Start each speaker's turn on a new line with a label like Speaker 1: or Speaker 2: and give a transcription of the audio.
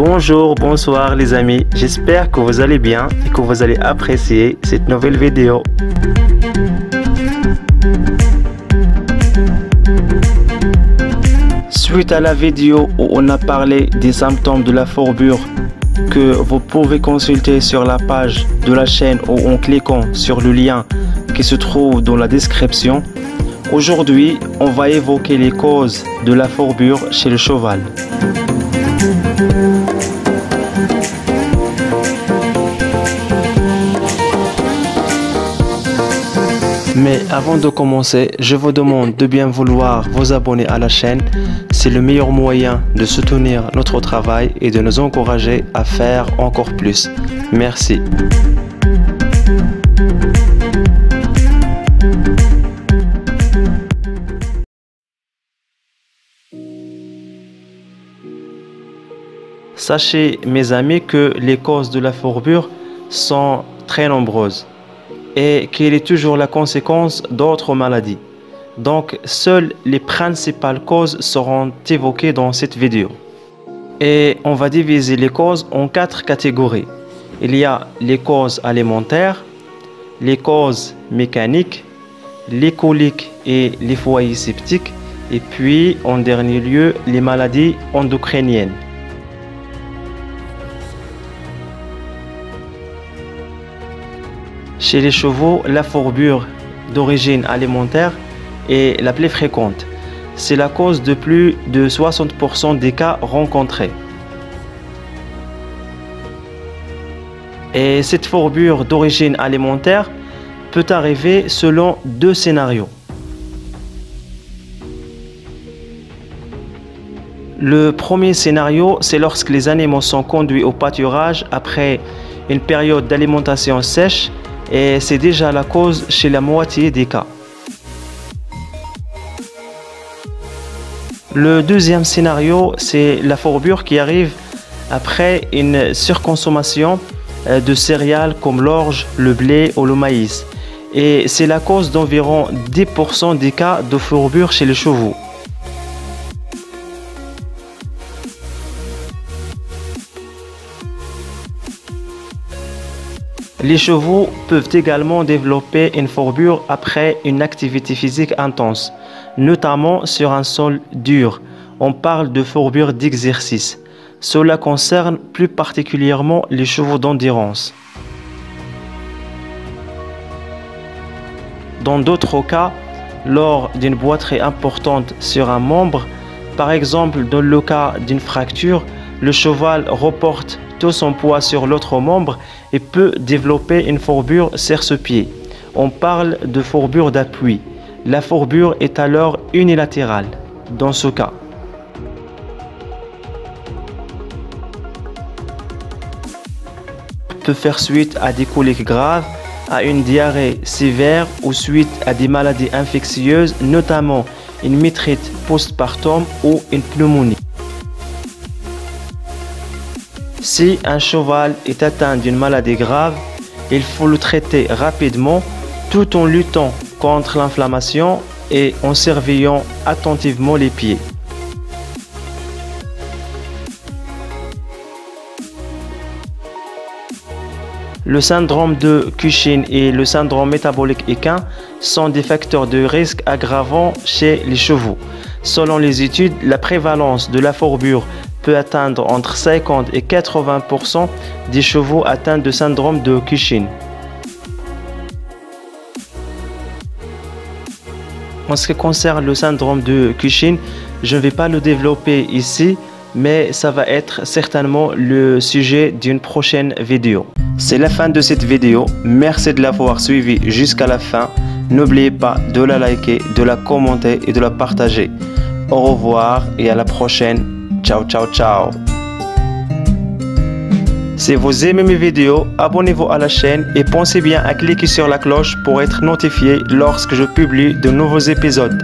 Speaker 1: Bonjour, bonsoir les amis, j'espère que vous allez bien et que vous allez apprécier cette nouvelle vidéo. Suite à la vidéo où on a parlé des symptômes de la fourbure que vous pouvez consulter sur la page de la chaîne ou en cliquant sur le lien qui se trouve dans la description, aujourd'hui on va évoquer les causes de la fourbure chez le cheval. Mais avant de commencer, je vous demande de bien vouloir vous abonner à la chaîne. C'est le meilleur moyen de soutenir notre travail et de nous encourager à faire encore plus. Merci. Sachez, mes amis, que les causes de la fourbure sont très nombreuses et qu'il est toujours la conséquence d'autres maladies. Donc, seules les principales causes seront évoquées dans cette vidéo. Et on va diviser les causes en 4 catégories. Il y a les causes alimentaires, les causes mécaniques, les coliques et les foyers septiques, et puis en dernier lieu, les maladies endocriniennes. Chez les chevaux, la fourbure d'origine alimentaire est la plus fréquente. C'est la cause de plus de 60% des cas rencontrés. Et cette fourbure d'origine alimentaire peut arriver selon 2 scénarios. Le premier scénario, c'est lorsque les animaux sont conduits au pâturage après une période d'alimentation sèche, et c'est déjà la cause chez la moitié des cas. Le deuxième scénario, c'est la fourbure qui arrive après une surconsommation de céréales comme l'orge, le blé ou le maïs. Et c'est la cause d'environ 10% des cas de fourbure chez les chevaux. Les chevaux peuvent également développer une fourbure après une activité physique intense, notamment sur un sol dur. On parle de fourbure d'exercice. Cela concerne plus particulièrement les chevaux d'endurance. Dans d'autres cas, lors d'une boiterie importante sur un membre, par exemple dans le cas d'une fracture, le cheval reporte tout son poids sur l'autre membre et peut développer une fourbure sur ce pied. On parle de fourbure d'appui. La fourbure est alors unilatérale dans ce cas. Peut faire suite à des coliques graves, à une diarrhée sévère ou suite à des maladies infectieuses, notamment une métrite postpartum ou une pneumonie. Si un cheval est atteint d'une maladie grave, il faut le traiter rapidement tout en luttant contre l'inflammation et en surveillant attentivement les pieds. Le syndrome de Cushing et le syndrome métabolique équin sont des facteurs de risque aggravants chez les chevaux. Selon les études, la prévalence de la fourbure peut atteindre entre 50 et 80% des chevaux atteints de syndrome de Cushing. En ce qui concerne le syndrome de Cushing, je ne vais pas le développer ici, mais ça va être certainement le sujet d'une prochaine vidéo. C'est la fin de cette vidéo. Merci de l'avoir suivi jusqu'à la fin. N'oubliez pas de la liker, de la commenter et de la partager. Au revoir et à la prochaine. Ciao, ciao, ciao. Si vous aimez mes vidéos, abonnez-vous à la chaîne et pensez bien à cliquer sur la cloche pour être notifié lorsque je publie de nouveaux épisodes.